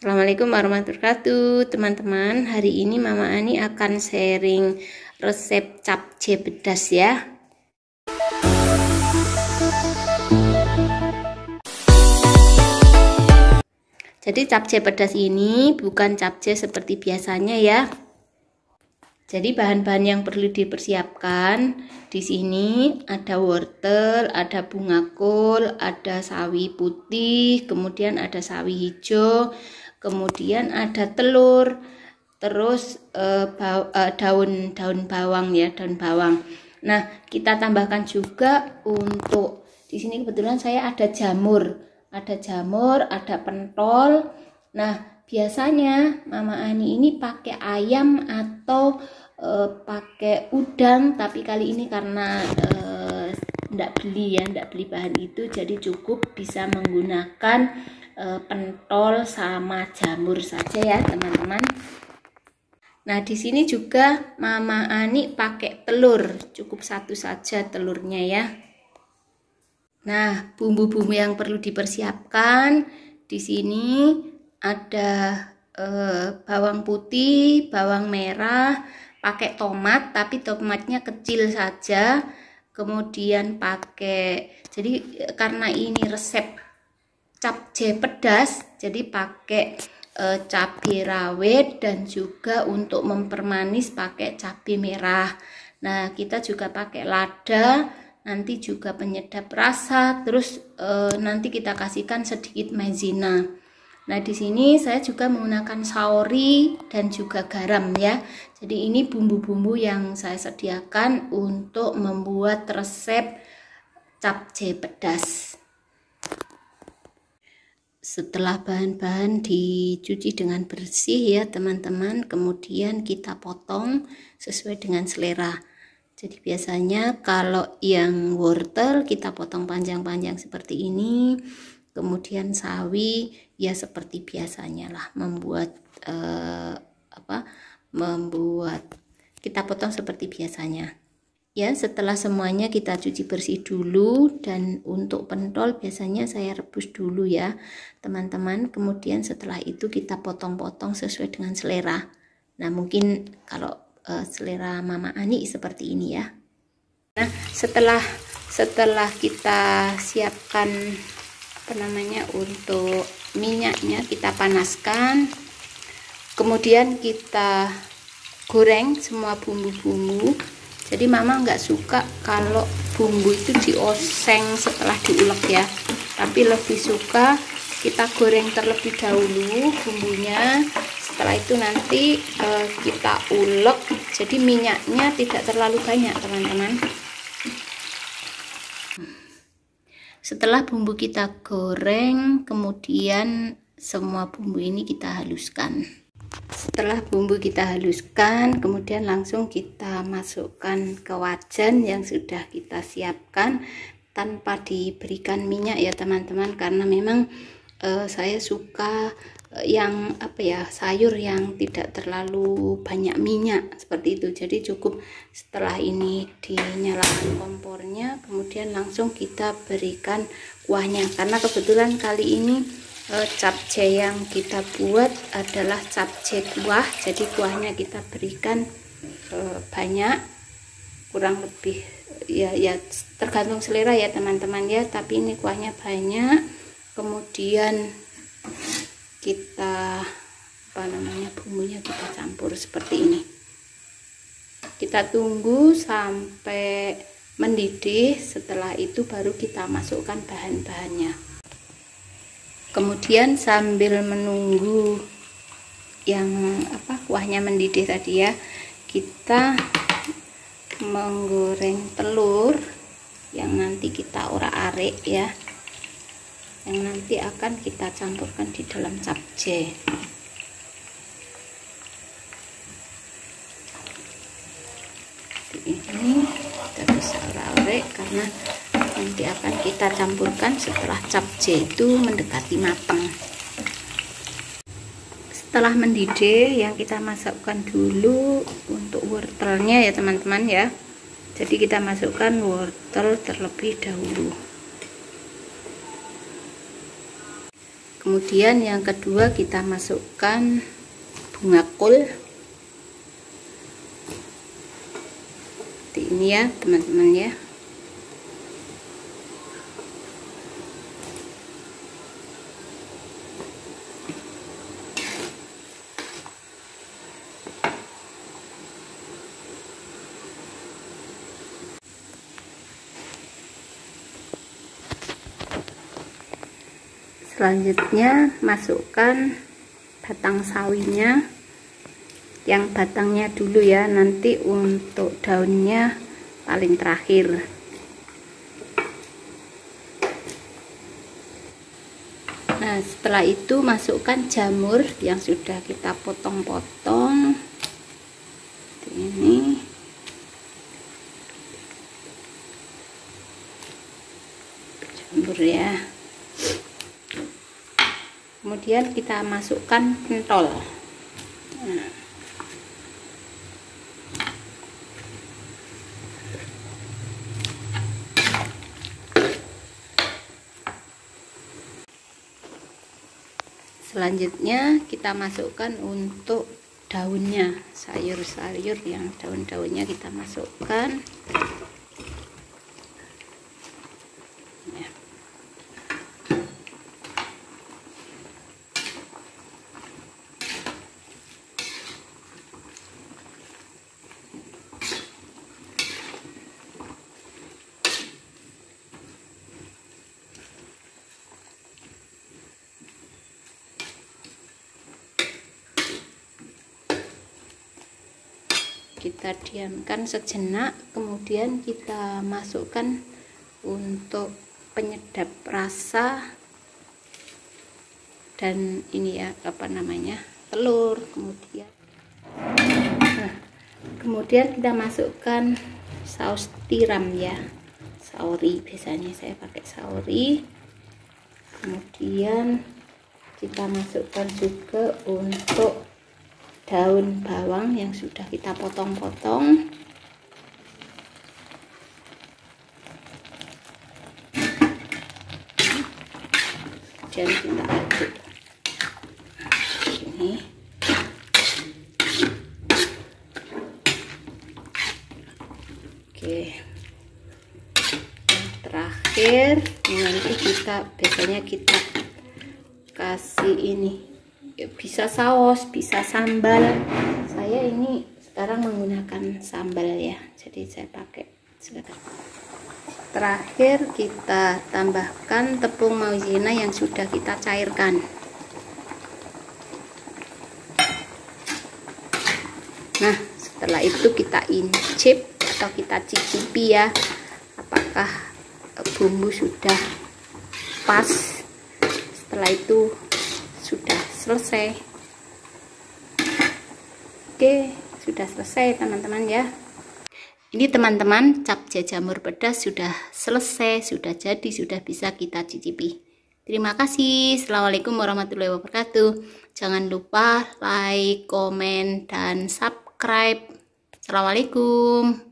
Assalamualaikum warahmatullahi wabarakatuh, teman-teman. Hari ini Mama Ani akan sharing resep capcay pedas ya. Jadi capcay pedas ini bukan capcay seperti biasanya ya. Jadi bahan-bahan yang perlu dipersiapkan di sini ada wortel, ada bunga kol, ada sawi putih, kemudian ada sawi hijau, kemudian ada telur, terus daun bawang ya, daun bawang. Nah, kita tambahkan juga untuk di sini kebetulan saya ada jamur, ada pentol. Nah, biasanya Mama Ani ini pakai ayam atau pakai udang, tapi kali ini karena enggak beli bahan itu, jadi cukup bisa menggunakan pentol sama jamur saja ya teman-teman. Nah, di sini juga Mama Ani pakai telur, cukup satu saja telurnya ya. Nah, bumbu-bumbu yang perlu dipersiapkan di sini ada bawang putih, bawang merah, pakai tomat, tapi tomatnya kecil saja. Kemudian jadi karena ini resep capcay pedas, jadi pakai cabai rawit dan juga untuk mempermanis pakai cabai merah. Nah, kita juga pakai lada, nanti juga penyedap rasa, terus nanti kita kasihkan sedikit maizena. Nah, di sini saya juga menggunakan saori dan juga garam ya. Jadi ini bumbu-bumbu yang saya sediakan untuk membuat resep capcay pedas. Setelah bahan-bahan dicuci dengan bersih ya teman-teman, kemudian kita potong sesuai dengan selera. Jadi biasanya kalau yang wortel kita potong panjang-panjang seperti ini. Kemudian sawi ya seperti biasanya lah, membuat kita potong seperti biasanya. Ya, setelah semuanya kita cuci bersih dulu, dan untuk pentol biasanya saya rebus dulu ya teman-teman. Kemudian setelah itu kita potong-potong sesuai dengan selera. Nah, mungkin kalau selera Mama Ani seperti ini ya. Nah, setelah kita siapkan untuk minyaknya, kita panaskan, kemudian kita goreng semua bumbu-bumbu. Jadi Mama nggak suka kalau bumbu itu dioseng setelah diulek ya, tapi lebih suka kita goreng terlebih dahulu bumbunya. Setelah itu nanti kita ulek, jadi minyaknya tidak terlalu banyak teman-teman. Setelah bumbu kita goreng, kemudian semua bumbu ini kita haluskan. Setelah bumbu kita haluskan, kemudian langsung kita masukkan ke wajan yang sudah kita siapkan tanpa diberikan minyak ya teman-teman, karena memang saya suka yang sayur yang tidak terlalu banyak minyak seperti itu. Jadi cukup setelah ini dinyalakan kompornya, kemudian langsung kita berikan kuahnya, karena kebetulan kali ini capcay yang kita buat adalah capcay kuah. Jadi kuahnya kita berikan banyak, kurang lebih ya tergantung selera ya teman-teman ya, tapi ini kuahnya banyak. Kemudian kita bumbunya kita campur seperti ini. Kita tunggu sampai mendidih, setelah itu baru kita masukkan bahan-bahannya. Kemudian sambil menunggu yang kuahnya mendidih tadi ya, kita menggoreng telur yang nanti kita orak-arik ya, yang nanti akan kita campurkan di dalam capcay. Ini kita bisa orak-arik karena nanti akan kita campurkan setelah capcay itu mendekati matang. Setelah mendidih, yang kita masukkan dulu untuk wortelnya ya teman-teman ya. Jadi kita masukkan wortel terlebih dahulu. Kemudian yang kedua kita masukkan bunga kol. Seperti ini ya teman-teman ya. Selanjutnya masukkan batang sawinya, yang batangnya dulu ya, nanti untuk daunnya paling terakhir. Nah setelah itu masukkan jamur yang sudah kita potong-potong ini. Jamur ya. Kemudian kita masukkan pentol. Nah. Selanjutnya kita masukkan untuk daunnya, sayur-sayur yang daun-daunnya kita masukkan. Kita diamkan sejenak, kemudian kita masukkan untuk penyedap rasa dan ini ya apa namanya, telur. Kemudian kita masukkan saus tiram ya, saori, biasanya saya pakai saori. Kemudian kita masukkan juga untuk daun bawang yang sudah kita potong-potong. Dan kita aduk ini. Oke, yang terakhir nanti kita biasanya kita kasih ini, bisa saus, bisa sambal. Saya ini sekarang menggunakan sambal ya, jadi saya pakai sekedar. Terakhir kita tambahkan tepung maizena yang sudah kita cairkan. Nah setelah itu kita incip atau kita cicipi ya, apakah bumbu sudah pas. Setelah itu sudah selesai. Oke, sudah selesai teman-teman ya. Ini teman-teman, capcay jamur pedas sudah selesai, sudah jadi, sudah bisa kita cicipi. Terima kasih. Assalamualaikum warahmatullahi wabarakatuh. Jangan lupa like, komen, dan subscribe. Assalamualaikum.